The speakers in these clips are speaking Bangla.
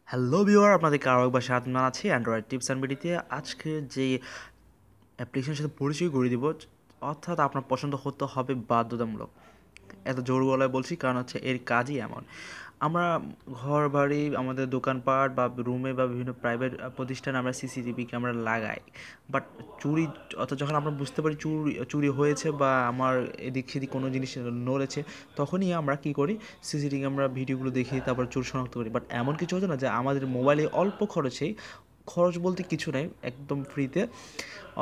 হ্যালো ভিউয়ার, আপনাদেরকে আরও একবার স্বাগত জানাচ্ছি অ্যান্ড্রয়েড টিপস অ্যান্ড বিডিতে। আজকে যে অ্যাপ্লিকেশনের সাথে পরিচয় করে দিব, অর্থাৎ আপনার পছন্দ হতে হবে বাধ্যতামূলক। এত জোর গলায় বলছি কারণ হচ্ছে এর কাজই এমন। আমরা ঘর বাড়ি, আমাদের দোকানপাট বা রুমে বা বিভিন্ন প্রাইভেট প্রতিষ্ঠানে আমরা সিসিটিভি ক্যামেরা লাগাই, বাট চুরি অর্থাৎ যখন আমরা বুঝতে পারি চুরি চুরি হয়েছে বা আমার এদিক সেদিক কোনো জিনিস নড়েছে, তখনই আমরা কী করি, সিসিটিভি ক্যামেরা ভিডিওগুলো দেখি, তারপর চোর শনাক্ত করি। বাট এমন কিছু হচ্ছে না যে আমাদের মোবাইলে অল্প খরচেই, খরচ বলতে কিছু নেই, একদম ফ্রিতে,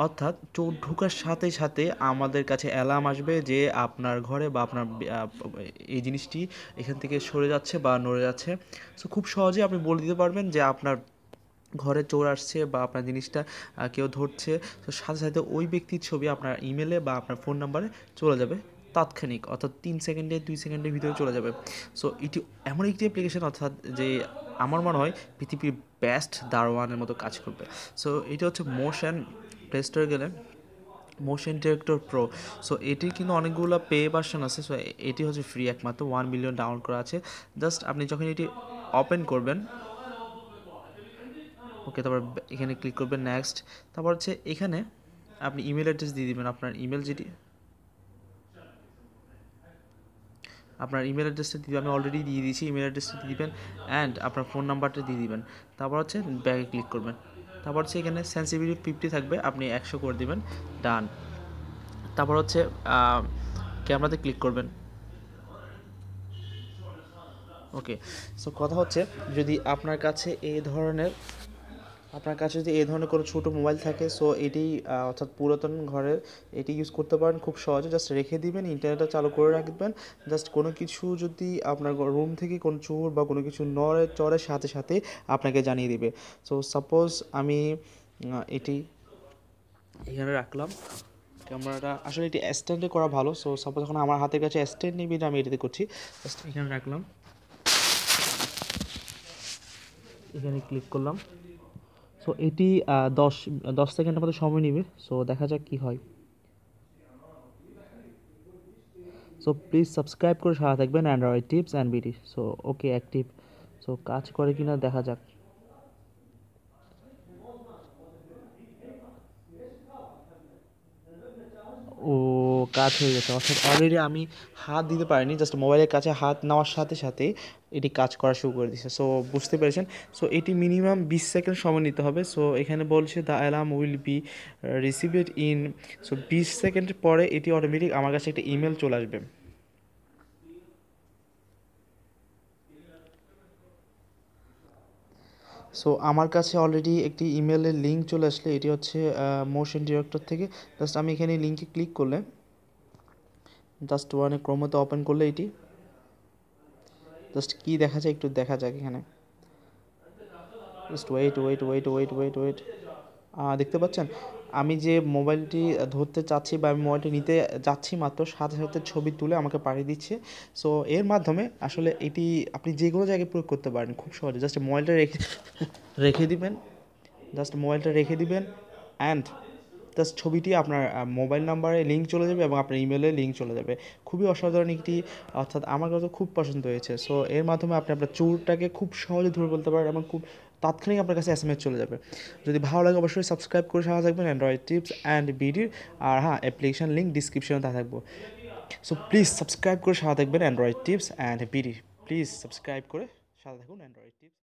অর্থাৎ চোর ঢোকার সাথে সাথে আমাদের কাছে অ্যালার্ম আসবে যে আপনার ঘরে বা আপনার এই জিনিসটি এখান থেকে সরে যাচ্ছে বা নড়ে যাচ্ছে। সো খুব সহজেই আপনি বলে দিতে পারবেন যে আপনার ঘরে চোর আসছে বা আপনার জিনিসটা কেউ ধরছে। তো সাথে সাথে ওই ব্যক্তির ছবি আপনার ইমেলে বা আপনার ফোন নাম্বারে চলে যাবে তাৎক্ষণিক, অর্থাৎ 3 সেকেন্ডে 2 সেকেন্ডের ভিতরে চলে যাবে। সো এটি এমন একটি অ্যাপ্লিকেশন, অর্থাৎ যে আমার মনে হয় পৃথিবীর বেস্ট দারোয়ানের মতো কাজ করবে। সো এটা হচ্ছে মোশন, প্লে স্টোরে গেলে মোশন ডিরেক্টর প্রো। সো এটির কিন্তু অনেকগুলো পে ভার্সন আছে। সো এটি হচ্ছে ফ্রি, একমাত্র 1 মিলিয়ন ডাউনলোড করা আছে। জাস্ট আপনি যখন এটি ওপেন করবেন, ওকে, তারপর এখানে ক্লিক করবেন নেক্সট। তারপর হচ্ছে এখানে আপনি ইমেল অ্যাড্রেস দিয়ে দিবেন, আপনার ইমেল যেটি, আপনার ইমেল অ্যাড্রেসটা দিয়ে আমি অলরেডি দিয়ে দিয়েছি, ইমেল অ্যাড্রেসটা দিয়ে দিবেন অ্যান্ড আপনার ফোন নাম্বারটা দিয়ে দিবেন। তারপর হচ্ছে ব্যাগে ক্লিক করবেন। তারপর হচ্ছে এখানে সেন্সিটিভিটি 50 থাকবে, আপনি 100 করে দিবেন, ডান। তারপর হচ্ছে ক্যামেরাতে ক্লিক করবেন। ওকে, সো কথা হচ্ছে, যদি আপনার কাছে যদি এই ধরনের কোনো ছোটো মোবাইল থাকে, সো এটি অর্থাৎ পুরাতন ঘরের, এটি ইউজ করতে পারেন খুব সহজে। জাস্ট রেখে দিবেন, ইন্টারনেটটা চালু করে রাখবেন। জাস্ট কোনো কিছু যদি আপনার রুম থেকে কোনো চোর বা কোনো কিছু নড়ে চড়ে, সাথে সাথে আপনাকে জানিয়ে দিবে। সো সাপোজ আমি এটি এখানে রাখলাম, ক্যামেরাটা আসলে এটি স্ট্যান্ডে করা ভালো। সো সাপোজ এখন আমার হাতের কাছে স্ট্যান্ড নেই, আমি এটিতে করছি। জাস্ট এখানে রাখলাম, এখানে ক্লিক করলাম। সো এটি 10 সেকেন্ডের মতো সময় নেবে। সো দেখা যাক কী হয়। সো প্লিজ সাবস্ক্রাইব করে সাথে থাকবেন Android tips and BD. So okay, active. So কাজ করে কিনা দেখা যাক। ও, কাজ হয়ে গেছে, অর্থাৎ অলরেডি আমি হাত দিতে পারিনি, জাস্ট মোবাইলের কাছে হাত নেওয়ার সাথে সাথে এটি কাজ করা শুরু করে দিচ্ছে। সো বুঝতে পেরেছেন। সো এটি মিনিমাম 20 সেকেন্ড সময় নিতে হবে। সো এখানে বলছে the alarm will be received in, so 20 second পরে এটি অটোমেটিক আমার কাছে একটা ইমেল চলে আসবে। সো আমার কাছে অলরেডি একটি ইমেলের লিঙ্ক চলে আসলে, এটি হচ্ছে মোশন ডিরেক্টর থেকে। জাস্ট আমি এখানে লিঙ্কে ক্লিক করলে, জাস্ট ওয়ানে ক্রোমোতে ওপেন করলে এটি জাস্ট কী দেখা যায় একটু দেখা যাক এখানে। Just wait wait wait wait wait wait দেখতে পাচ্ছেন, আমি যে মোবাইলটি ধরতে চাচ্ছি বা আমি মোবাইলটি নিতে যাচ্ছি মাত্র, সাথে সাথে ছবি তুলে আমাকে পাঠিয়ে দিচ্ছে। সো এর মাধ্যমে আসলে এটি আপনি যে কোনো জায়গায় প্রয়োগ করতে পারেন খুব সহজে। জাস্ট মোবাইলটা রেখে রেখে দিবেন, জাস্ট মোবাইলটা রেখে দিবেন অ্যান্ড জাস্ট ছবিটি আপনার মোবাইল নাম্বারে লিঙ্ক চলে যাবে এবং আপনার ইমেলে লিঙ্ক চলে যাবে। খুবই অসাধারণ একটি, অর্থাৎ আমার কাছে খুব পছন্দ হয়েছে। সো এর মাধ্যমে আপনি আপনার চোরটাকে খুব সহজে ধরে বলতে পারেন এবং খুব তাৎক্ষণিক আপনার কাছে এসএমএস চলে যাবে। যদি ভালো লাগে অবশ্যই সাবস্ক্রাইব করে সাথে থাকবেন অ্যান্ড্রয়েড টিপস অ্যান্ড বিডির। আর হ্যাঁ, অ্যাপ্লিকেশন লিঙ্ক ডিসক্রিপশনে থাকবো। সো প্লিজ সাবস্ক্রাইব করে সাথে থাকবেন Android tips and BD. Please subscribe করে সাথে থাকুন অ্যান্ড্রয়েড টিপস।